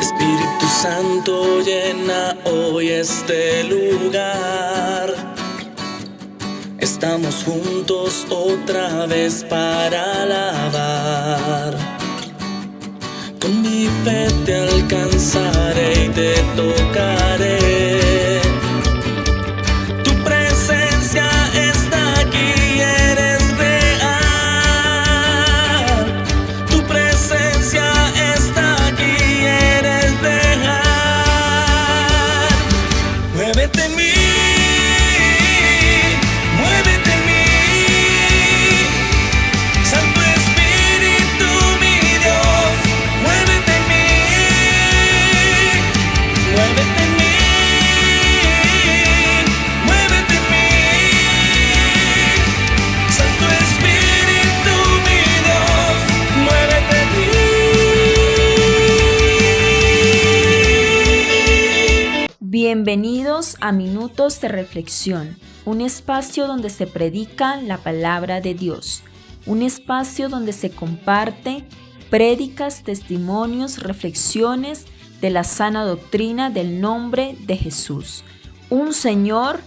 Espíritu Santo, llena hoy este lugar. Estamos juntos otra vez para alabar. Con mi fe te alcanzaré y te tocaré. Tu presencia está aquí, eres real. Tu presencia está aquí, eres real. Muévete en mí. Bienvenidos a Minutos de Reflexión, un espacio donde se predica la palabra de Dios, un espacio donde se comparte prédicas, testimonios, reflexiones de la sana doctrina del nombre de Jesús. Un Señor,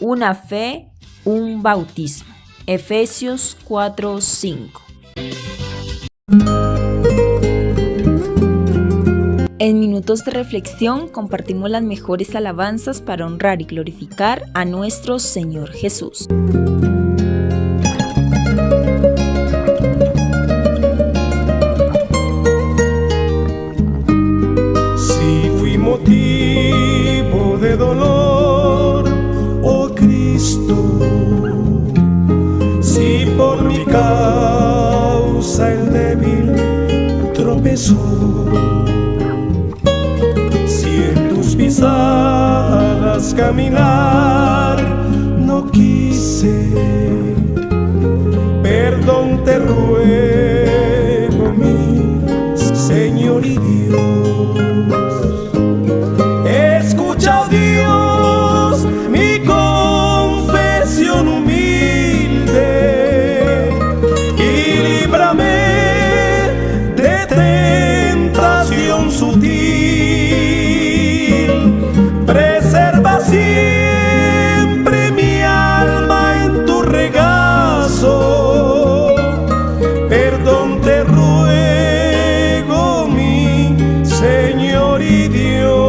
una fe, un bautismo. Efesios 4:5. En Minutos de Reflexión compartimos las mejores alabanzas para honrar y glorificar a nuestro Señor Jesús. Si fui motivo de dolor, oh Cristo, si por mi causa el débil tropezó, pisadas caminar no quise, perdón te ruego, mi Señor y Dios. Escucha, oh Dios, mi confesión humilde y líbrame de tentación sutil. Preserva siempre mi alma en tu regazo. Perdón te ruego, mi Señor y Dios.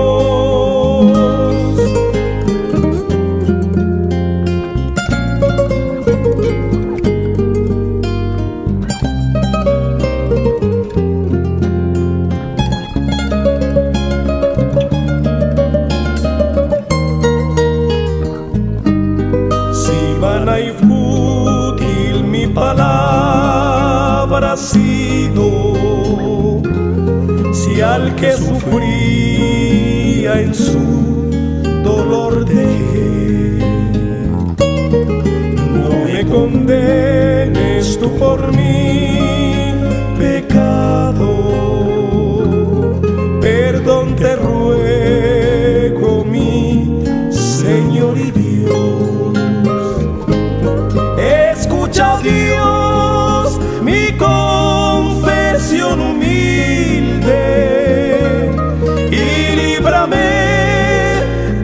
Y fútil mi palabra ha sido, si al que sufría en su dolor dejé. No me condenes tú por mi pecado, perdón te ruego, mi Señor y Dios. Escucha, oh Dios, mi confesión humilde y líbrame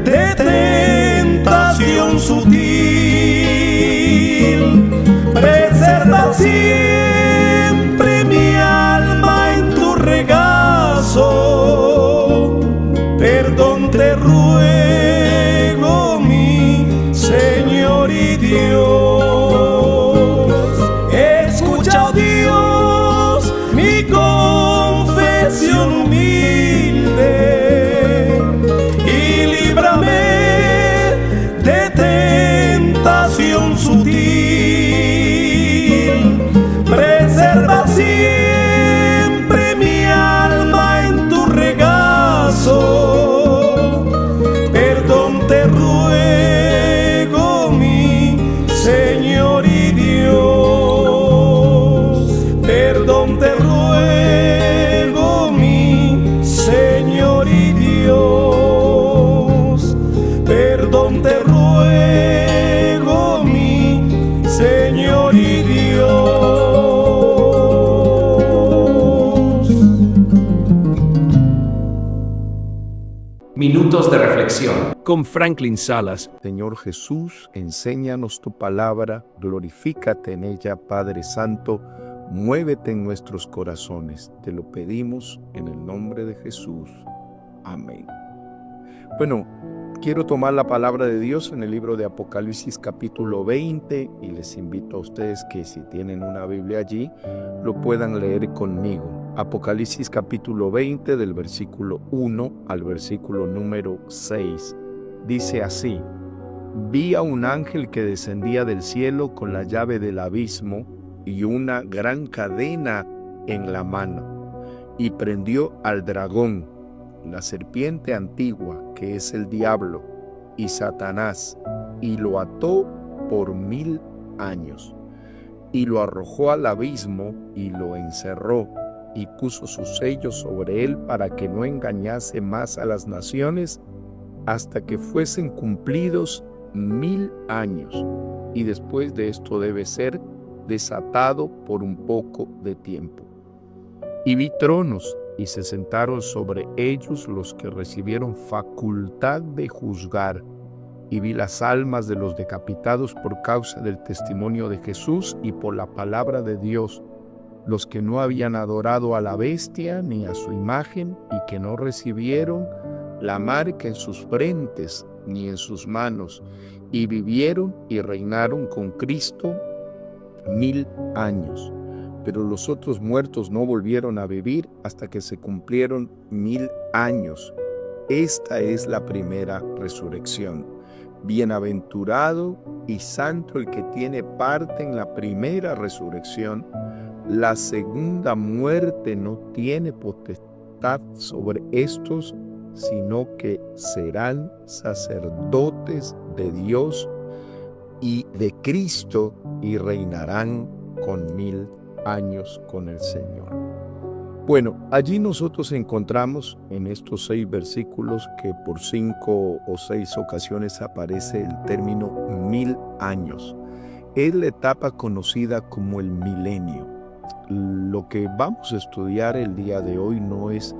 de tentación sutil. Preserva siempre Minutos de reflexión. Con Franklin Salas. Señor Jesús, enséñanos tu palabra, glorifícate en ella, Padre Santo, muévete en nuestros corazones. Te lo pedimos en el nombre de Jesús. Amén. Bueno, quiero tomar la palabra de Dios en el libro de Apocalipsis capítulo 20 y les invito a ustedes que si tienen una Biblia allí, lo puedan leer conmigo. Apocalipsis capítulo 20 del versículo 1 al versículo número 6. Dice así: vi a un ángel que descendía del cielo con la llave del abismo y una gran cadena en la mano, y prendió al dragón, la serpiente antigua, que es el diablo y Satanás, y lo ató por 1000 años, y lo arrojó al abismo y lo encerró, y puso sus sellos sobre él para que no engañase más a las naciones hasta que fuesen cumplidos 1000 años, y después de esto debe ser desatado por un poco de tiempo. Y vi tronos, y se sentaron sobre ellos los que recibieron facultad de juzgar, y vi las almas de los decapitados por causa del testimonio de Jesús y por la palabra de Dios, los que no habían adorado a la bestia ni a su imagen, y que no recibieron la marca en sus frentes ni en sus manos, y vivieron y reinaron con Cristo 1000 años. Pero los otros muertos no volvieron a vivir hasta que se cumplieron 1000 años. Esta es la primera resurrección. Bienaventurado y santo el que tiene parte en la primera resurrección. La segunda muerte no tiene potestad sobre estos, sino que serán sacerdotes de Dios y de Cristo, y reinarán con 1000 años con el Señor. Bueno, allí nosotros encontramos en estos 6 versículos que por 5 o 6 ocasiones aparece el término 1000 años. Es la etapa conocida como el milenio. Lo que vamos a estudiar el día de hoy no es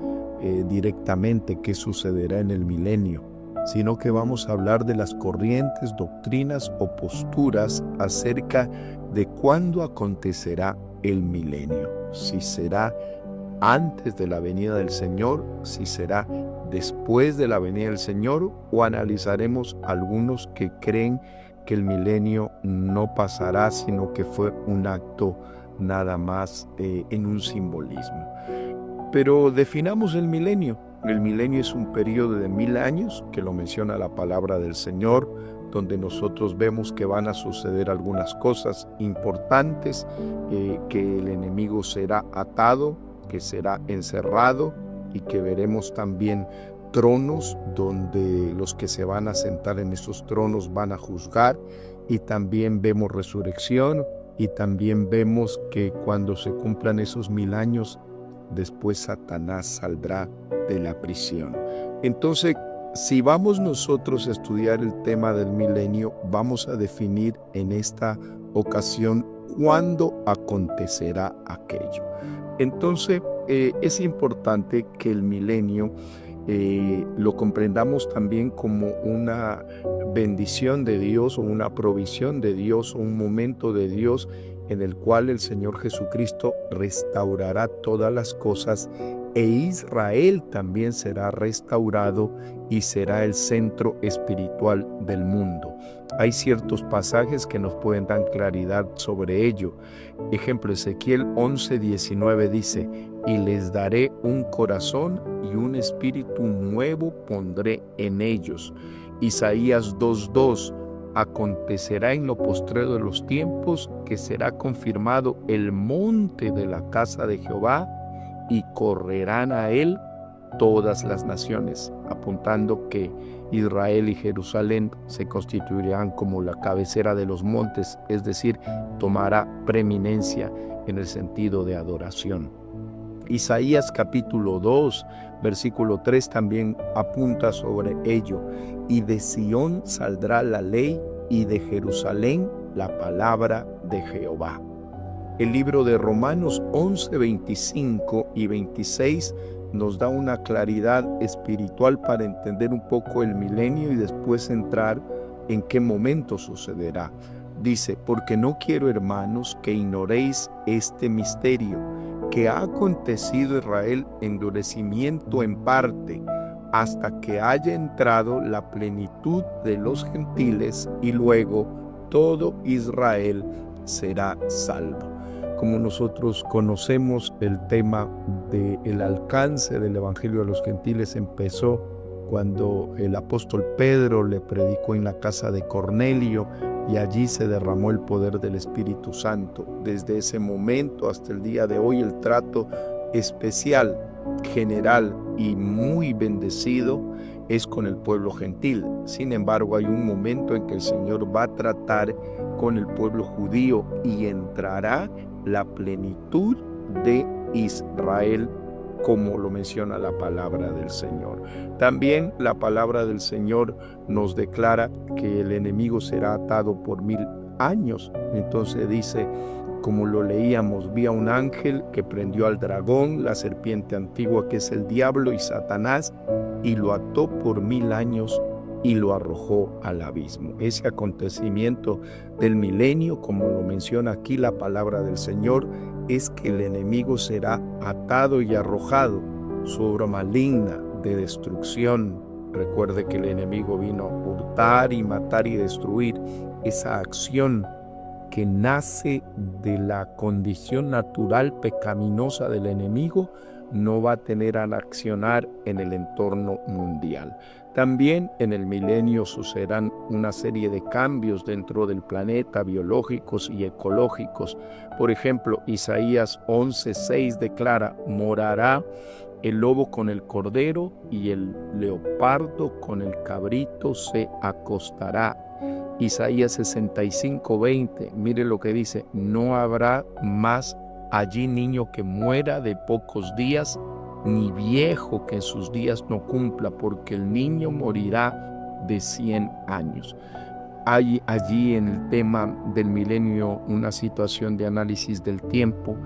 directamente qué sucederá en el milenio, sino que vamos a hablar de las corrientes, doctrinas o posturas acerca de cuándo acontecerá el milenio. Si será antes de la venida del Señor, si será después de la venida del Señor, o analizaremos algunos que creen que el milenio no pasará, sino que fue un acto nada más en un simbolismo. Pero definamos el milenio. El milenio es un periodo de 1000 años, que lo menciona la palabra del Señor, donde nosotros vemos que van a suceder algunas cosas importantes, que el enemigo será atado, que será encerrado, y que veremos también tronos donde los que se van a sentar en esos tronos van a juzgar, y también vemos resurrección, y también vemos que cuando se cumplan esos 1000 años, después Satanás saldrá de la prisión. Entonces, si vamos nosotros a estudiar el tema del milenio, vamos a definir en esta ocasión cuándo acontecerá aquello. Entonces, es importante que el milenio lo comprendamos también como una bendición de Dios, o una provisión de Dios, o un momento de Dios en el cual el Señor Jesucristo restaurará todas las cosas, e Israel también será restaurado y será el centro espiritual del mundo. Hay ciertos pasajes que nos pueden dar claridad sobre ello. Ejemplo, Ezequiel 11:19 dice: y les daré un corazón y un espíritu nuevo pondré en ellos. Isaías 2:2: acontecerá en lo postrero de los tiempos que será confirmado el monte de la casa de Jehová, y correrán a él todas las naciones, apuntando que Israel y Jerusalén se constituirán como la cabecera de los montes, es decir, tomará preeminencia en el sentido de adoración. Isaías capítulo 2, versículo 3 también apunta sobre ello: y de Sión saldrá la ley, y de Jerusalén la palabra de Jehová. El libro de Romanos 11, 25 y 26 nos da una claridad espiritual para entender un poco el milenio y después entrar en qué momento sucederá. Dice, porque no quiero, hermanos, que ignoréis este misterio, que ha acontecido Israel endurecimiento en parte, hasta que haya entrado la plenitud de los gentiles y luego todo Israel será salvo. Como nosotros conocemos, el tema del alcance del Evangelio de los gentiles empezó cuando el apóstol Pedro le predicó en la casa de Cornelio y allí se derramó el poder del Espíritu Santo. Desde ese momento hasta el día de hoy, el trato especial, general y muy bendecido es con el pueblo gentil. Sin embargo, hay un momento en que el Señor va a tratar con el pueblo judío y entrará la plenitud de Israel, como lo menciona la palabra del Señor. También la palabra del Señor nos declara que el enemigo será atado por 1000 años. Entonces dice, como lo leíamos, vi a un ángel que prendió al dragón, la serpiente antigua que es el diablo y Satanás, y lo ató por 1000 años y lo arrojó al abismo. Ese acontecimiento del milenio, como lo menciona aquí la palabra del Señor, es que el enemigo será atado y arrojado, su obra maligna de destrucción. Recuerde que el enemigo vino a hurtar y matar y destruir. Esa acción que nace de la condición natural pecaminosa del enemigo no va a tener al accionar en el entorno mundial. También en el milenio sucederán una serie de cambios dentro del planeta, biológicos y ecológicos. Por ejemplo, Isaías 11:6 declara, morará el lobo con el cordero y el leopardo con el cabrito se acostará. Isaías 65:20, mire lo que dice, no habrá más allí niño que muera de pocos días, ni viejo que en sus días no cumpla, porque el niño morirá de 100 años. Hay allí en el tema del milenio una situación de análisis del tiempo,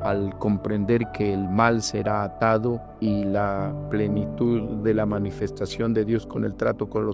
al comprender que el mal será atado y la plenitud de la manifestación de Dios con el trato con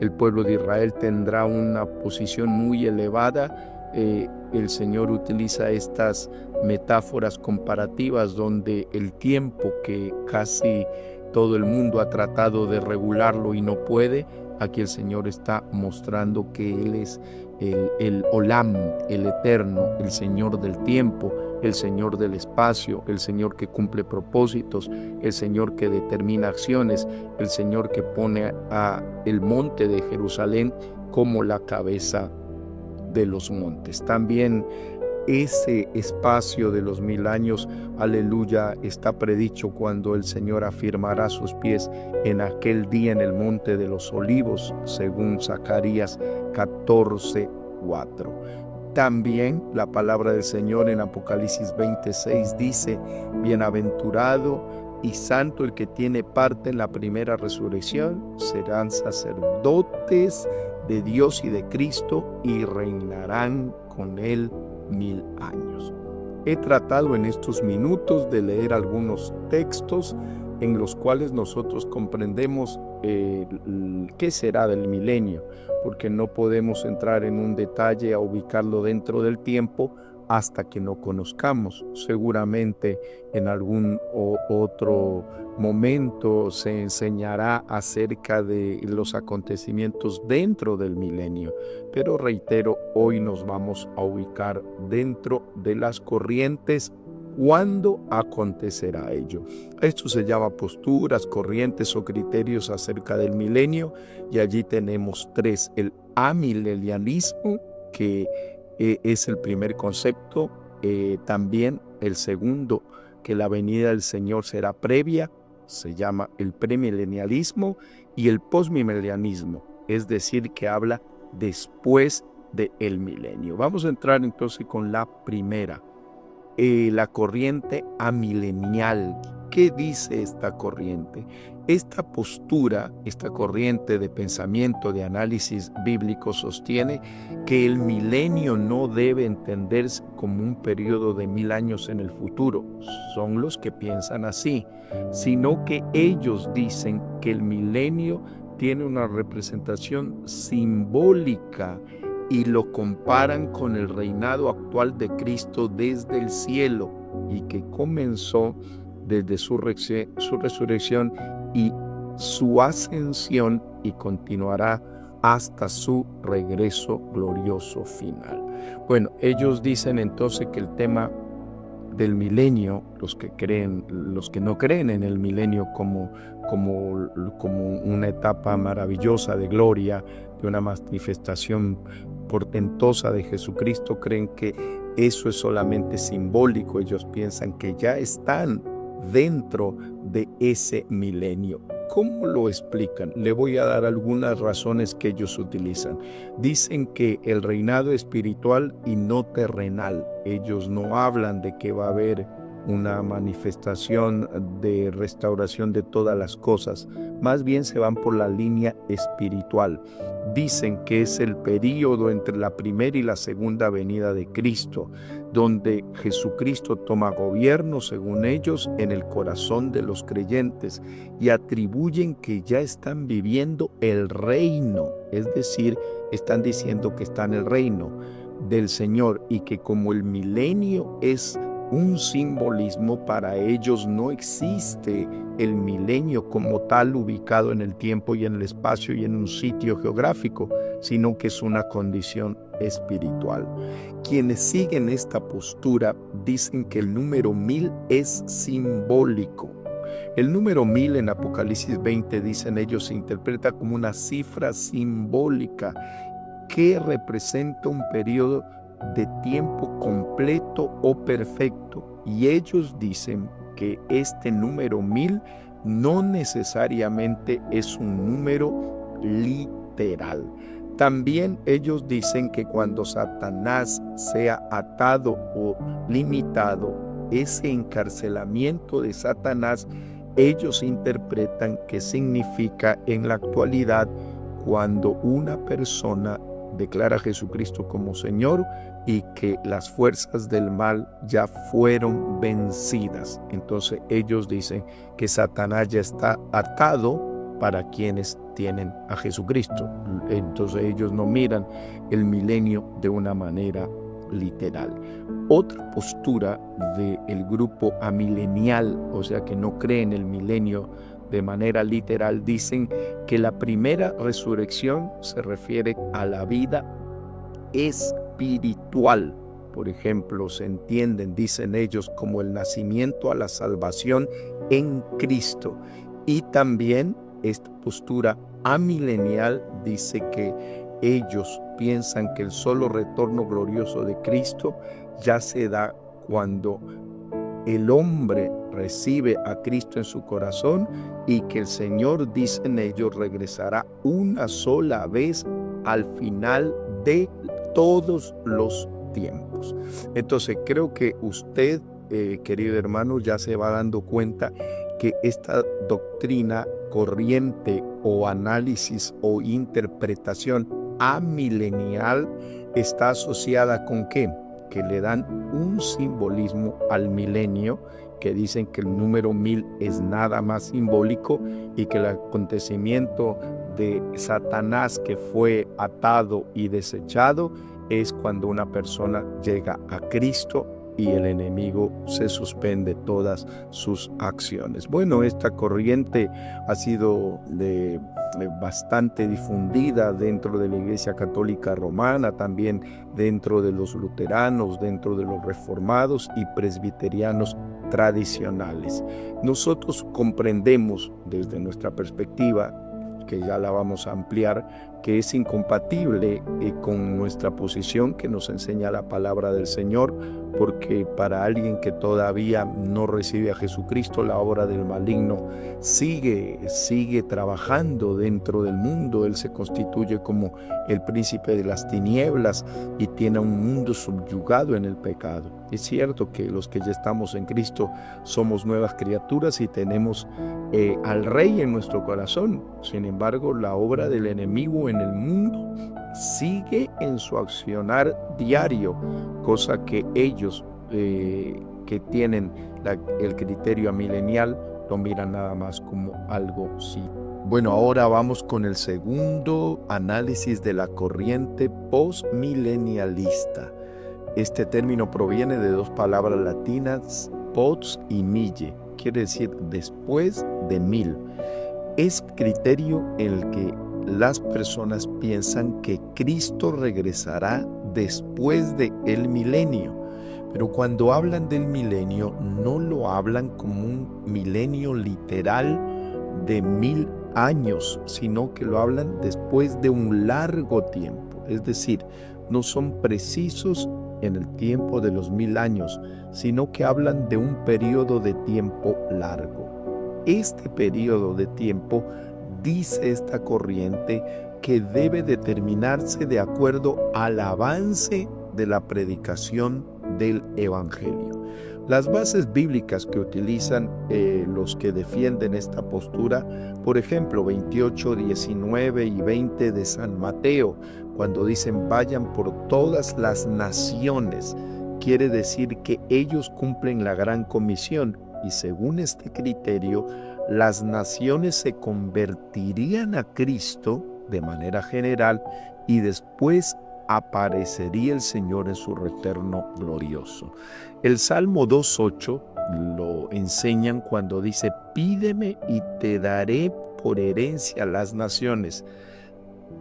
el pueblo de Israel tendrá una posición muy elevada. El Señor utiliza estas metáforas comparativas donde el tiempo que casi todo el mundo ha tratado de regularlo y no puede, aquí el Señor está mostrando que Él es el Olam, el eterno, el Señor del tiempo, el Señor del espacio, el Señor que cumple propósitos, el Señor que determina acciones, el Señor que pone a el monte de Jerusalén como la cabeza de los montes. También ese espacio de los 1000 años, aleluya, está predicho cuando el Señor afirmará sus pies en aquel día en el monte de los olivos, según Zacarías 14:4. También la palabra del Señor en Apocalipsis 26 dice, bienaventurado y santo el que tiene parte en la primera resurrección, serán sacerdotes de Dios y de Cristo y reinarán con Él 1000 años. He tratado en estos minutos de leer algunos textos en los cuales nosotros comprendemos qué será del milenio, porque no podemos entrar en un detalle a ubicarlo dentro del tiempo hasta que no conozcamos. Seguramente en algún otro momento se enseñará acerca de los acontecimientos dentro del milenio, pero reitero, hoy nos vamos a ubicar dentro de las corrientes. ¿Cuándo acontecerá ello? Esto se llama posturas, corrientes o criterios acerca del milenio, y allí tenemos 3. El amilenialismo, que es el primer concepto. También el segundo, que la venida del Señor será previa, se llama el premilenialismo, y el postmilenialismo, es decir, que habla después del milenio. Vamos a entrar entonces con la primera, la corriente amilenial. ¿Qué dice esta corriente? Esta postura, esta corriente de pensamiento, de análisis bíblico sostiene que el milenio no debe entenderse como un periodo de 1000 años en el futuro. Son los que piensan así, sino que ellos dicen que el milenio tiene una representación simbólica y lo comparan con el reinado actual de Cristo desde el cielo y que comenzó desde su resurrección y su ascensión y continuará hasta su regreso glorioso final. Bueno, ellos dicen entonces que el tema del milenio, los que no creen en el milenio como una etapa maravillosa de gloria, de una manifestación portentosa de Jesucristo, creen que eso es solamente simbólico. Ellos piensan que ya están dentro de ese milenio. ¿Cómo lo explican? Le voy a dar algunas razones que ellos utilizan. Dicen que el reinado espiritual y no terrenal. Ellos no hablan de que va a haber una manifestación de restauración de todas las cosas. Más bien se van por la línea espiritual. Dicen que es el período entre la primera y la segunda venida de Cristo, donde Jesucristo toma gobierno, según ellos, en el corazón de los creyentes y atribuyen que ya están viviendo el reino, es decir, están diciendo que está en el reino del Señor y que como el milenio es un simbolismo, para ellos no existe el milenio como tal ubicado en el tiempo y en el espacio y en un sitio geográfico, sino que es una condición espiritual. Quienes siguen esta postura dicen que el número 1000 es simbólico. El número 1000 en Apocalipsis 20, dicen ellos, se interpreta como una cifra simbólica que representa un periodo de tiempo completo o perfecto, y ellos dicen que este número 1000 no necesariamente es un número literal. También ellos dicen que cuando Satanás sea atado o limitado, ese encarcelamiento de Satanás, ellos interpretan que significa en la actualidad cuando una persona declara a Jesucristo como Señor y que las fuerzas del mal ya fueron vencidas. Entonces ellos dicen que Satanás ya está atado para quienes tienen a Jesucristo. Entonces ellos no miran el milenio de una manera literal. Otra postura del grupo amilenial, o sea que no cree en el milenio de manera literal, dicen que la primera resurrección se refiere a la vida espiritual. Por ejemplo, se entienden, dicen ellos, como el nacimiento a la salvación en Cristo. Y también esta postura amilenial dice que ellos piensan que el solo retorno glorioso de Cristo ya se da cuando el hombre recibe a Cristo en su corazón y que el Señor, dicen ellos, regresará una sola vez al final de todos los tiempos. Entonces creo que usted, querido hermano, ya se va dando cuenta que esta doctrina, corriente o análisis o interpretación amilenial está asociada ¿con qué? Que le dan un simbolismo al milenio, que dicen que el número 1000 es nada más simbólico y que el acontecimiento de Satanás que fue atado y desechado es cuando una persona llega a Cristo y el enemigo se suspende todas sus acciones. Bueno, esta corriente ha sido bastante difundida dentro de la Iglesia Católica Romana, también dentro de los luteranos, dentro de los reformados y presbiterianos tradicionales. Nosotros comprendemos desde nuestra perspectiva que ya la vamos a ampliar, que es incompatible con nuestra posición que nos enseña la palabra del Señor, porque para alguien que todavía no recibe a Jesucristo, la obra del maligno sigue trabajando dentro del mundo. Él se constituye como el príncipe de las tinieblas y tiene un mundo subyugado en el pecado. Es cierto que los que ya estamos en Cristo somos nuevas criaturas y tenemos al Rey en nuestro corazón. Sin embargo, la obra del enemigo en el mundo sigue en su accionar diario, cosa que ellos que tienen el criterio amilenial lo miran nada más como algo sí. Bueno, ahora vamos con el segundo análisis de la corriente postmilenialista. Este término proviene de dos palabras latinas, post y mille, quiere decir después de 1000. Es criterio en el que las personas piensan que Cristo regresará después del milenio. Pero cuando hablan del milenio, no lo hablan como un milenio literal de 1000 años, sino que lo hablan después de un largo tiempo. Es decir, no son precisos en el tiempo de los 1000 años, sino que hablan de un periodo de tiempo largo. Este periodo de tiempo, dice esta corriente, que debe determinarse de acuerdo al avance de la predicación del Evangelio. Las bases bíblicas que utilizan los que defienden esta postura, por ejemplo, 28, 19 y 20 de San Mateo, cuando dicen vayan por todas las naciones, quiere decir que ellos cumplen la gran comisión y según este criterio, las naciones se convertirían a Cristo de manera general y después aparecería el Señor en su retorno glorioso. El Salmo 2.8 lo enseñan cuando dice, pídeme y te daré por herencia las naciones.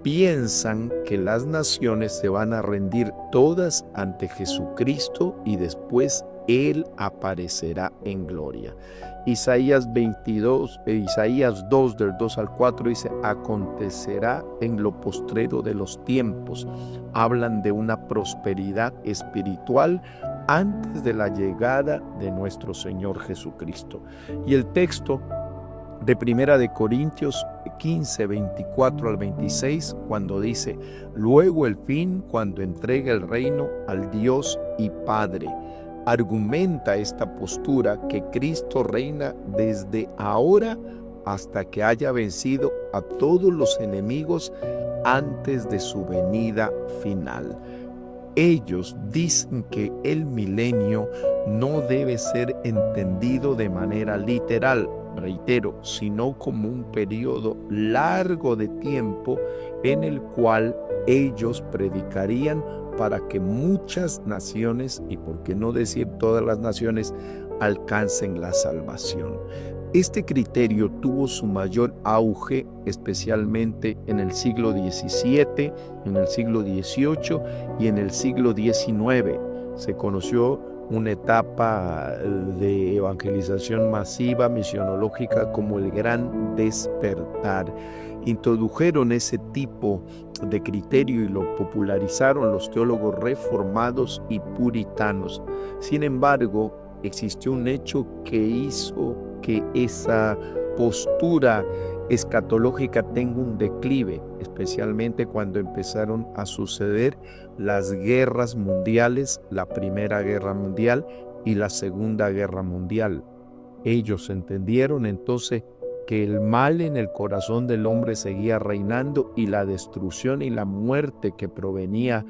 Piensan que las naciones se van a rendir todas ante Jesucristo y después Él aparecerá en gloria. Isaías 2 del 2 al 4 dice, acontecerá en lo postrero de los tiempos. Hablan de una prosperidad espiritual antes de la llegada de nuestro Señor Jesucristo. Y el texto de Primera de Corintios 15, 24 al 26, cuando dice, luego el fin, cuando entregue el reino al Dios y Padre. Argumenta esta postura que Cristo reina desde ahora hasta que haya vencido a todos los enemigos antes de su venida final. Ellos dicen que el milenio no debe ser entendido de manera literal, reitero, sino como un periodo largo de tiempo en el cual ellos predicarían para que muchas naciones, y por qué no decir todas las naciones, alcancen la salvación. Este criterio tuvo su mayor auge especialmente en el siglo XVII, en el siglo XVIII y en el siglo XIX. Se conoció una etapa de evangelización masiva, misionológica, como el Gran Despertar. Introdujeron ese tipo de criterio y lo popularizaron los teólogos reformados y puritanos. Sin embargo, existió un hecho que hizo que esa postura escatológica tenga un declive, especialmente cuando empezaron a suceder las guerras mundiales, la Primera Guerra Mundial y la Segunda Guerra Mundial. Ellos entendieron entonces que el mal en el corazón del hombre seguía reinando y la destrucción y la muerte que provenía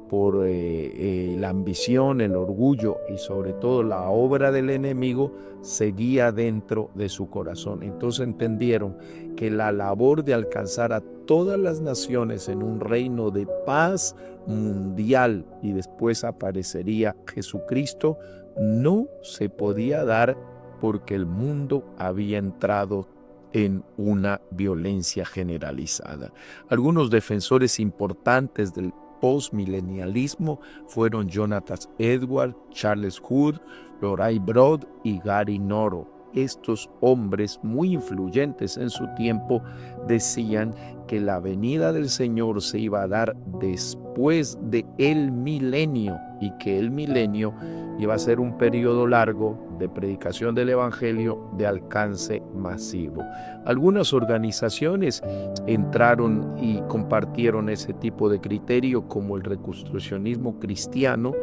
por la ambición, el orgullo y sobre todo la obra del enemigo seguía dentro de su corazón. Entonces entendieron que la labor de alcanzar a todas las naciones en un reino de paz mundial y después aparecería Jesucristo no se podía dar porque el mundo había entrado en una violencia generalizada. Algunos defensores importantes del postmilenialismo fueron Jonathan Edwards, Charles Hood, Loray Broad y Gary Noro. estos hombres muy influyentes en su tiempo decían que la venida del Señor se iba a dar después de el milenio y que el milenio iba a ser un periodo largo de predicación del Evangelio de alcance masivo. Algunas organizaciones entraron y compartieron ese tipo de criterio, como el reconstruccionismo cristiano,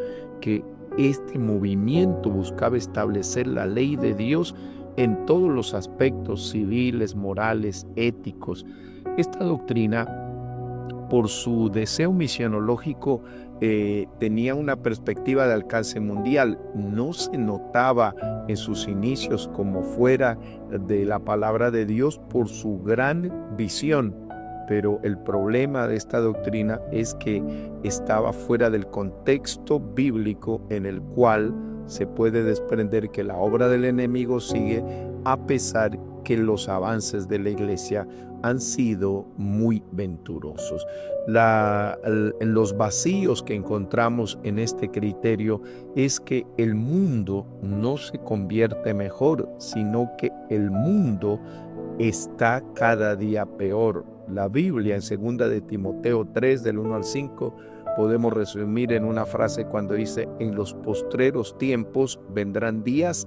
que este movimiento buscaba establecer la ley de Dios en todos los aspectos civiles, morales, éticos. Esta doctrina, por su deseo misionológico, tenía una perspectiva de alcance mundial. No se notaba en sus inicios como fuera de la palabra de Dios por su gran visión, pero el problema de esta doctrina es que estaba fuera del contexto bíblico en el cual se puede desprender que la obra del enemigo sigue a pesar que los avances de la iglesia han sido muy venturosos. Los vacíos que encontramos en este criterio es que el mundo no se convierte mejor, sino que el mundo está cada día peor. La Biblia en 2 de Timoteo 3, del 1 al 5, podemos resumir en una frase cuando dice: en los postreros tiempos vendrán días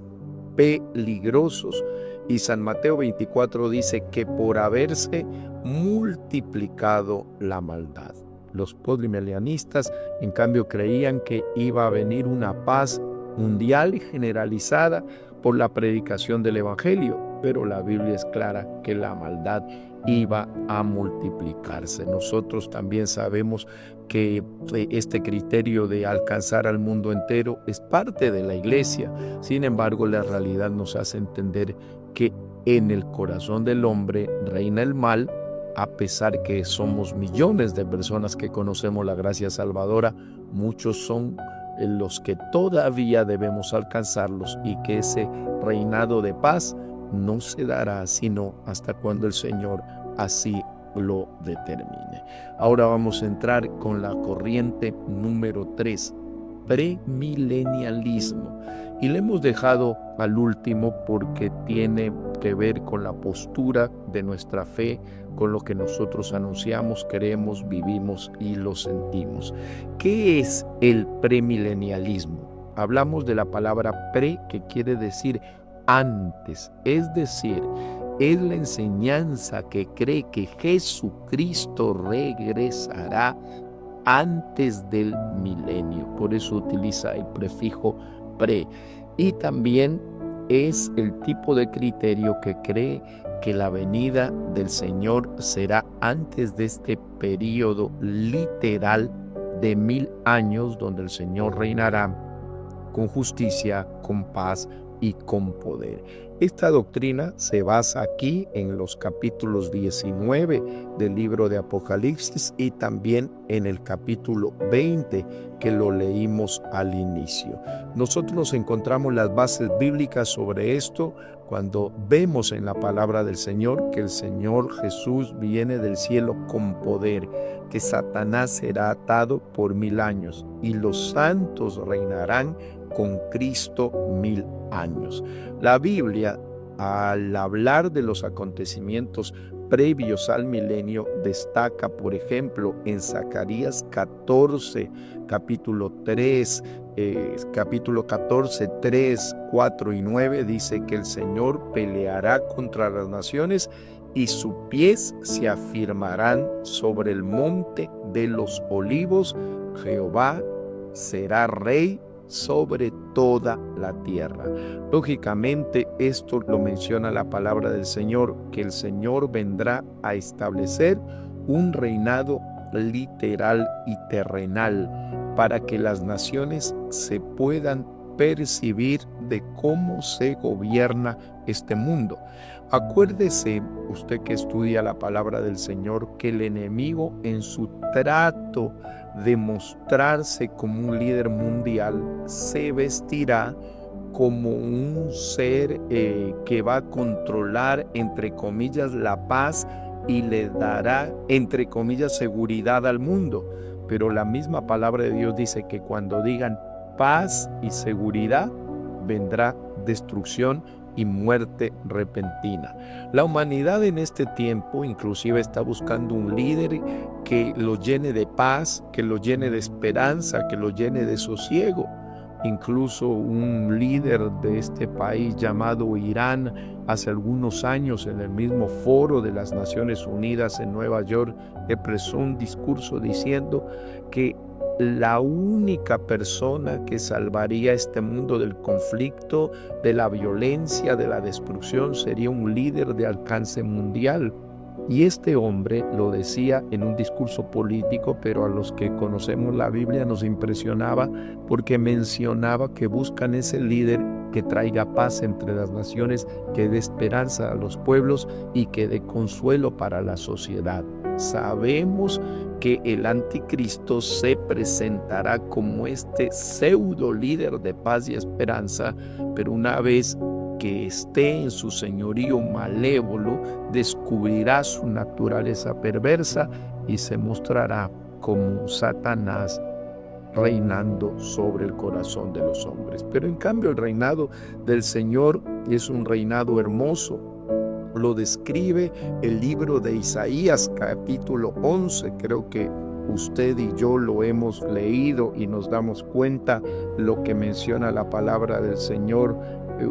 peligrosos. Y San Mateo 24 dice que por haberse multiplicado la maldad. Los postmilenialistas, en cambio, creían que iba a venir una paz mundial y generalizada por la predicación del Evangelio, pero la Biblia es clara que la maldad iba a multiplicarse. Nosotros también sabemos que este criterio de alcanzar al mundo entero es parte de la iglesia. Sin embargo, la realidad nos hace entender que en el corazón del hombre reina el mal, a pesar que somos millones de personas que conocemos la gracia salvadora. Muchos son los que todavía debemos alcanzarlos, y que ese reinado de paz no se dará sino hasta cuando el Señor así lo determine. Ahora vamos a entrar con la corriente número 3, premilenialismo, y le hemos dejado al último porque tiene que ver con la postura de nuestra fe, con lo que nosotros anunciamos, creemos, vivimos y lo sentimos. ¿Qué es el premilenialismo? Hablamos de la palabra pre, que quiere decir antes, es decir, es la enseñanza que cree que Jesucristo regresará antes del milenio. Por eso utiliza el prefijo pre. Y también es el tipo de criterio que cree que la venida del Señor será antes de este periodo literal de 1000 años, donde el Señor reinará con justicia, con paz y con poder. Esta doctrina se basa aquí en los capítulos 19 del libro de Apocalipsis y también en el capítulo 20 que lo leímos al inicio. Nosotros encontramos las bases bíblicas sobre esto cuando vemos en la palabra del Señor que el Señor Jesús viene del cielo con poder, que Satanás será atado por 1000 años y los santos reinarán con Cristo 1000 años. La Biblia, al hablar de los acontecimientos previos al milenio, destaca, por ejemplo, en Zacarías 14, capítulo 3, capítulo 14, 3, 4 y 9, dice que el Señor peleará contra las naciones y sus pies se afirmarán sobre el monte de los olivos. Jehová será rey sobre toda la tierra. Lógicamente, esto lo menciona la palabra del Señor, que el Señor vendrá a establecer un reinado literal y terrenal para que las naciones se puedan percibir de cómo se gobierna este mundo. Acuérdese, usted que estudia la palabra del Señor, que el enemigo, en su trato de mostrarse como un líder mundial, se vestirá como un ser que va a controlar, entre comillas, la paz, y le dará, entre comillas, seguridad al mundo. Pero la misma palabra de Dios dice que cuando digan paz y seguridad, vendrá destrucción y muerte repentina. La humanidad en este tiempo inclusive está buscando un líder que lo llene de paz, que lo llene de esperanza, que lo llene de sosiego. Incluso un líder de este país llamado Irán, hace algunos años en el mismo foro de las Naciones Unidas en Nueva York, expresó un discurso diciendo que la única persona que salvaría este mundo del conflicto, de la violencia, de la destrucción, sería un líder de alcance mundial. Y este hombre lo decía en un discurso político, pero a los que conocemos la Biblia nos impresionaba porque mencionaba que buscan ese líder que traiga paz entre las naciones, que dé esperanza a los pueblos y que dé consuelo para la sociedad. Sabemos que el anticristo se presentará como este pseudo líder de paz y esperanza, pero una vez que esté en su señorío malévolo, descubrirá su naturaleza perversa y se mostrará como Satanás reinando sobre el corazón de los hombres. Pero en cambio el reinado del Señor es un reinado hermoso. Lo describe el libro de Isaías, capítulo 11. Creo que usted y yo lo hemos leído y nos damos cuenta lo que menciona la palabra del Señor,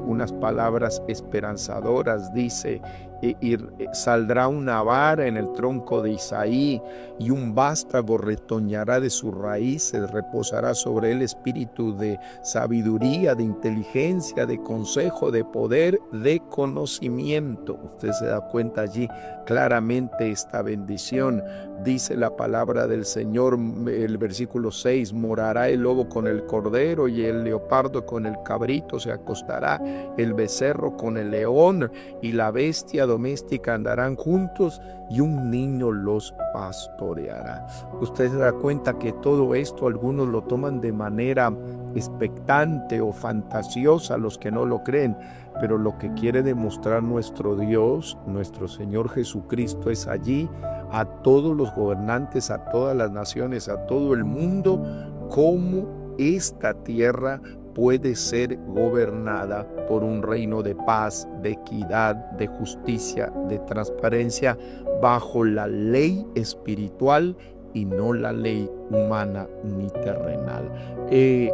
unas palabras esperanzadoras. Dice, y saldrá una vara en el tronco de Isaí, y un vástago retoñará de sus raíces, reposará sobre él espíritu de sabiduría, de inteligencia, de consejo, de poder, de conocimiento. Usted se da cuenta allí claramente esta bendición. Dice la palabra del Señor, el versículo 6, morará el lobo con el cordero y el leopardo con el cabrito, se acostará el becerro con el león y la bestia doméstica andarán juntos y un niño los pastoreará. Usted se da cuenta que todo esto algunos lo toman de manera expectante o fantasiosa, los que no lo creen, pero lo que quiere demostrar nuestro Dios, nuestro Señor Jesucristo, es allí a todos los gobernantes, a todas las naciones, a todo el mundo, cómo esta tierra puede ser gobernada por un reino de paz, de equidad, de justicia, de transparencia, bajo la ley espiritual y no la ley humana ni terrenal.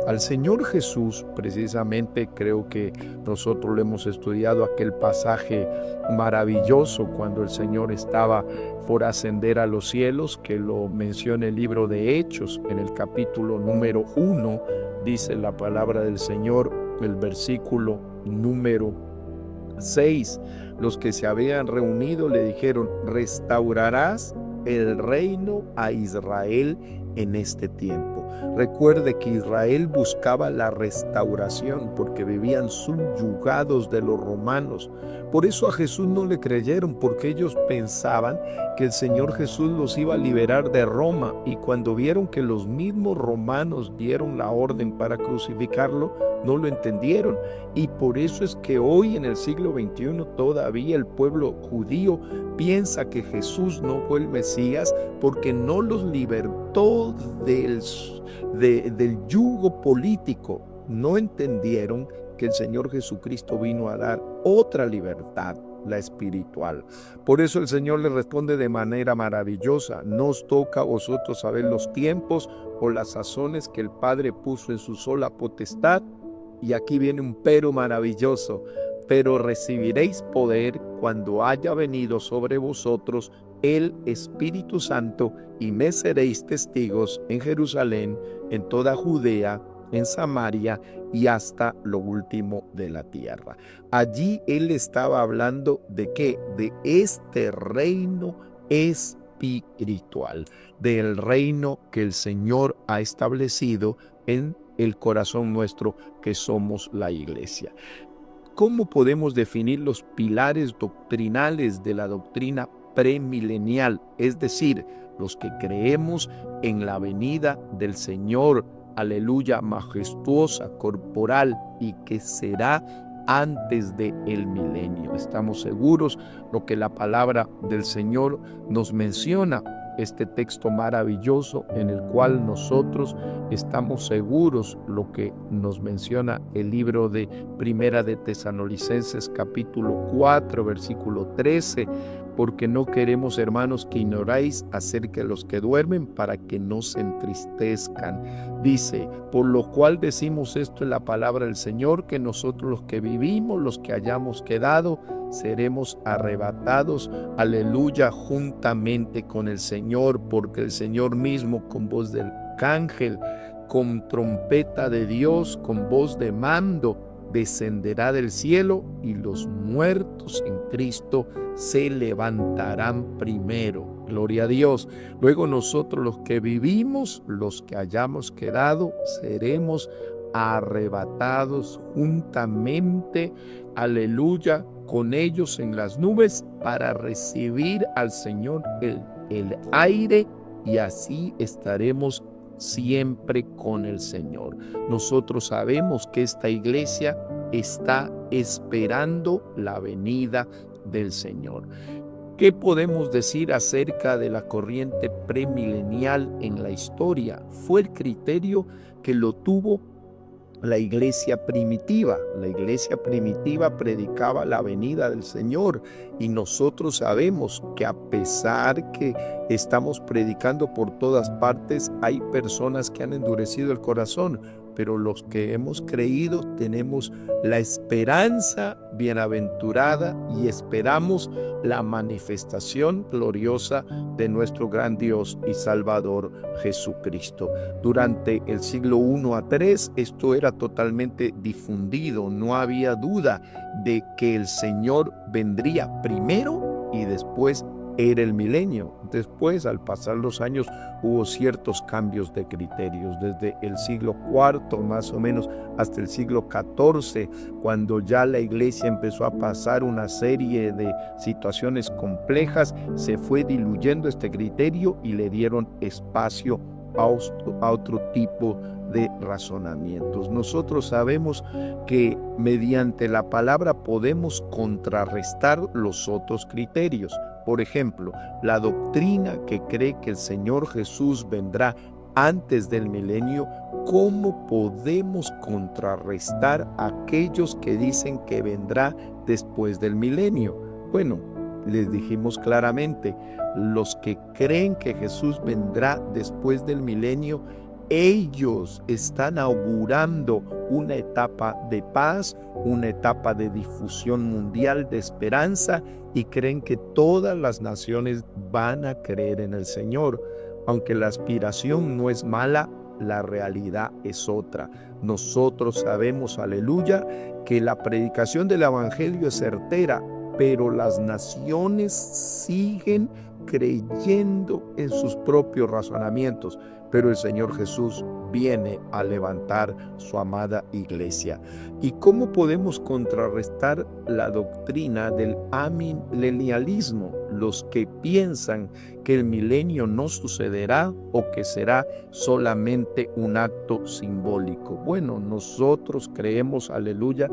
Al Señor Jesús, precisamente, creo que nosotros lo hemos estudiado, aquel pasaje maravilloso cuando el Señor estaba por ascender a los cielos, que lo menciona el libro de Hechos, en el capítulo número 1, dice la palabra del Señor, el versículo número 6. Los que se habían reunido le dijeron: restaurarás el reino a Israel en este tiempo. Recuerde que Israel buscaba la restauración porque vivían subyugados de los romanos. Por eso a Jesús no le creyeron, porque ellos pensaban que el Señor Jesús los iba a liberar de Roma, y cuando vieron que los mismos romanos dieron la orden para crucificarlo, no lo entendieron. Y por eso es que hoy en el siglo XXI todavía el pueblo judío piensa que Jesús no fue el Mesías porque no los libertó del yugo político. No entendieron que el Señor Jesucristo vino a dar otra libertad, la espiritual. Por eso el Señor le responde de manera maravillosa: no os toca a vosotros saber los tiempos o las sazones que el Padre puso en su sola potestad. Y aquí viene un pero maravilloso: pero recibiréis poder cuando haya venido sobre vosotros el Espíritu Santo, y me seréis testigos en Jerusalén, en toda Judea, en Samaria y hasta lo último de la tierra. Allí él estaba hablando de ¿qué? De este reino espiritual, del reino que el Señor ha establecido en el corazón nuestro, que somos la iglesia. ¿Cómo podemos definir los pilares doctrinales de la doctrina premilenial? Es decir, los que creemos en la venida del Señor, aleluya, majestuosa, corporal, y que será antes del milenio. Estamos seguros lo que la palabra del Señor nos menciona. este texto maravilloso en el cual nosotros estamos seguros, lo que nos menciona el libro de Primera de Tesalonicenses capítulo 4 versículo 13, porque no queremos, hermanos, que ignoráis acerca de los que duermen, para que no se entristezcan. Dice, por lo cual decimos esto en la palabra del Señor, que nosotros los que vivimos, los que hayamos quedado, seremos arrebatados, aleluya, juntamente con el Señor, porque el Señor mismo, con voz del arcángel, con trompeta de Dios, con voz de mando, descenderá del cielo, y los muertos en Cristo se levantarán primero. Gloria a Dios. Luego nosotros los que vivimos, los que hayamos quedado, seremos arrebatados juntamente, aleluya, con ellos en las nubes, para recibir al Señor el aire, y así estaremos siempre con el Señor. Nosotros sabemos que esta iglesia está esperando la venida del Señor. ¿Qué podemos decir acerca de la corriente premilenial en la historia? Fue el criterio que lo tuvo la iglesia primitiva. La iglesia primitiva predicaba la venida del Señor, y nosotros sabemos que a pesar que estamos predicando por todas partes, hay personas que han endurecido el corazón, pero los que hemos creído tenemos la esperanza bienaventurada y esperamos la manifestación gloriosa de nuestro gran Dios y Salvador Jesucristo. Durante el siglo I a III esto era totalmente difundido, no había duda de que el Señor vendría primero y después era el milenio. Después, al pasar los años, hubo ciertos cambios de criterios. Desde el siglo IV más o menos hasta el siglo XIV, cuando ya la iglesia empezó a pasar una serie de situaciones complejas, se fue diluyendo este criterio y le dieron espacio a otro tipo de razonamientos. Nosotros sabemos que mediante la palabra podemos contrarrestar los otros criterios. Por ejemplo, la doctrina que cree que el Señor Jesús vendrá antes del milenio. ¿Cómo podemos contrarrestar a aquellos que dicen que vendrá después del milenio? Bueno, les dijimos claramente, los que creen que Jesús vendrá después del milenio, ellos están augurando una etapa de paz, una etapa de difusión mundial de esperanza, y creen que todas las naciones van a creer en el Señor. Aunque la aspiración no es mala, la realidad es otra. Nosotros sabemos, aleluya, que la predicación del evangelio es certera, pero las naciones siguen creyendo en sus propios razonamientos. Pero el Señor Jesús viene a levantar su amada iglesia. ¿Y cómo podemos contrarrestar la doctrina del amilenialismo? Los que piensan que el milenio no sucederá o que será solamente un acto simbólico. Bueno, nosotros creemos, aleluya,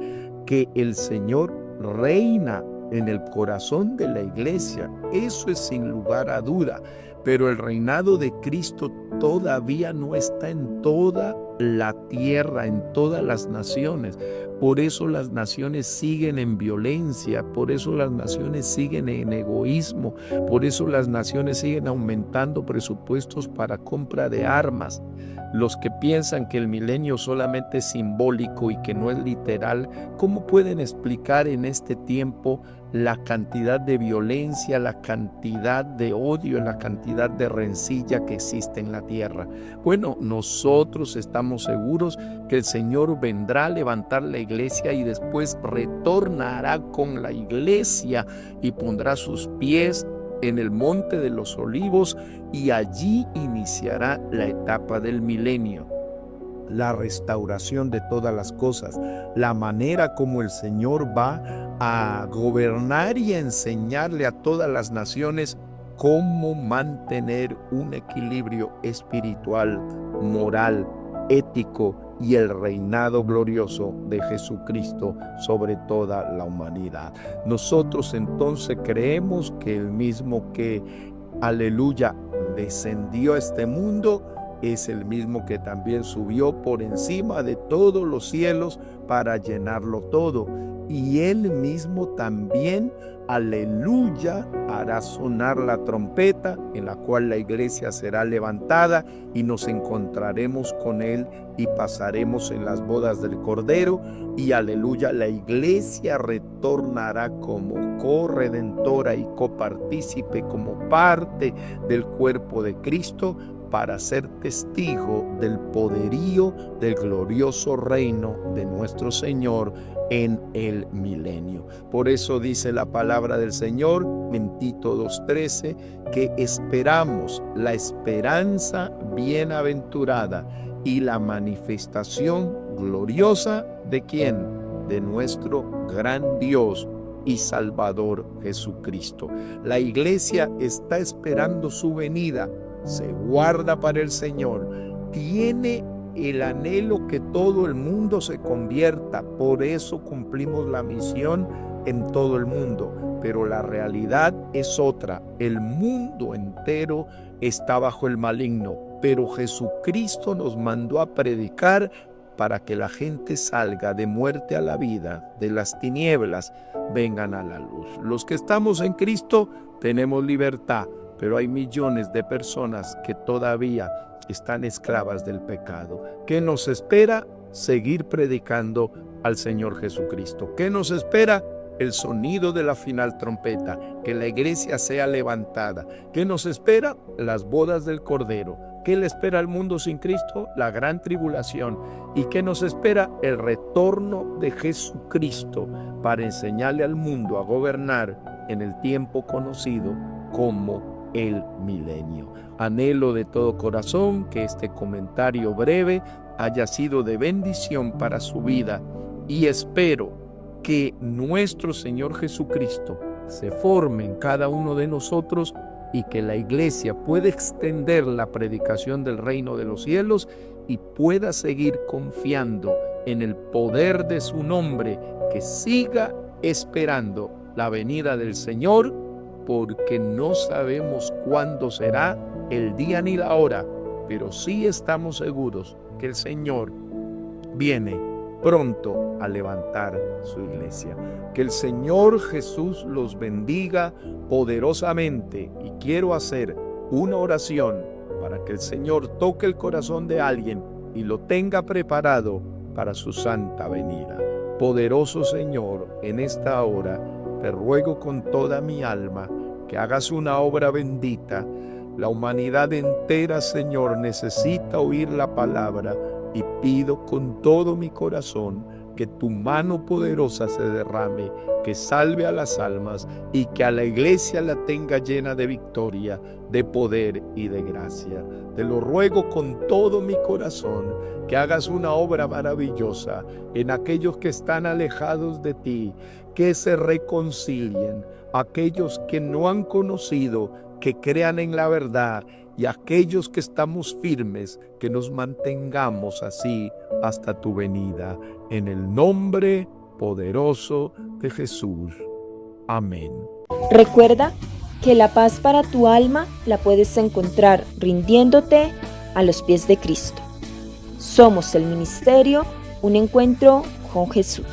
que el Señor reina en el corazón de la iglesia. Eso es sin lugar a duda. Pero el reinado de Cristo todavía no está en toda la tierra, en todas las naciones. Por eso las naciones siguen en violencia, por eso las naciones siguen en egoísmo, por eso las naciones siguen aumentando presupuestos para compra de armas. Los que piensan que el milenio solamente es simbólico y que no es literal, ¿cómo pueden explicar en este tiempo la cantidad de violencia, la cantidad de odio, la cantidad de rencilla que existe en la tierra? Bueno, nosotros estamos seguros que el Señor vendrá a levantar la iglesia y después retornará con la iglesia y pondrá sus pies en el monte de los olivos, y allí iniciará la etapa del milenio. La restauración de todas las cosas, la manera como el Señor va a gobernar y a enseñarle a todas las naciones cómo mantener un equilibrio espiritual, moral, ético y el reinado glorioso de Jesucristo sobre toda la humanidad. Nosotros entonces creemos que el mismo que, aleluya, descendió a este mundo, es el mismo que también subió por encima de todos los cielos para llenarlo todo. Y Él mismo también, aleluya, hará sonar la trompeta, en la cual la iglesia será levantada y nos encontraremos con Él y pasaremos en las bodas del Cordero. Y aleluya, la iglesia retornará como corredentora y copartícipe, como parte del cuerpo de Cristo, para ser testigo del poderío del glorioso reino de nuestro Señor en el milenio. Por eso dice la palabra del Señor en Tito 2:13 que esperamos la esperanza bienaventurada y la manifestación gloriosa ¿de quién? De nuestro gran Dios y Salvador Jesucristo. La iglesia está esperando su venida, se guarda para el Señor, tiene el anhelo que todo el mundo se convierta, por eso cumplimos la misión en todo el mundo, pero la realidad es otra. El mundo entero está bajo el maligno, pero Jesucristo nos mandó a predicar para que la gente salga de muerte a la vida, de las tinieblas, vengan a la luz. Los que estamos en Cristo tenemos libertad, pero hay millones de personas que todavía están esclavas del pecado. ¿Qué nos espera? Seguir predicando al Señor Jesucristo. ¿Qué nos espera? El sonido de la final trompeta, que la iglesia sea levantada. ¿Qué nos espera? Las bodas del Cordero. ¿Qué le espera al mundo sin Cristo? La gran tribulación. ¿Y qué nos espera? El retorno de Jesucristo para enseñarle al mundo a gobernar en el tiempo conocido como el milenio. Anhelo de todo corazón que este comentario breve haya sido de bendición para su vida y espero que nuestro Señor Jesucristo se forme en cada uno de nosotros y que la iglesia pueda extender la predicación del reino de los cielos y pueda seguir confiando en el poder de su nombre, que siga esperando la venida del Señor, porque no sabemos cuándo será el día ni la hora, pero sí estamos seguros que el Señor viene pronto a levantar su iglesia. Que el Señor Jesús los bendiga poderosamente, y quiero hacer una oración para que el Señor toque el corazón de alguien y lo tenga preparado para su santa venida. Poderoso Señor, en esta hora te ruego con toda mi alma que hagas una obra bendita. La humanidad entera, Señor, necesita oír la palabra y pido con todo mi corazón que tu mano poderosa se derrame, que salve a las almas y que a la iglesia la tenga llena de victoria, de poder y de gracia. Te lo ruego con todo mi corazón, que hagas una obra maravillosa en aquellos que están alejados de ti, que se reconcilien, aquellos que no han conocido, que crean en la verdad, y aquellos que estamos firmes, que nos mantengamos así hasta tu venida. En el nombre poderoso de Jesús. Amén. Recuerda que la paz para tu alma la puedes encontrar rindiéndote a los pies de Cristo. Somos el ministerio, un encuentro con Jesús.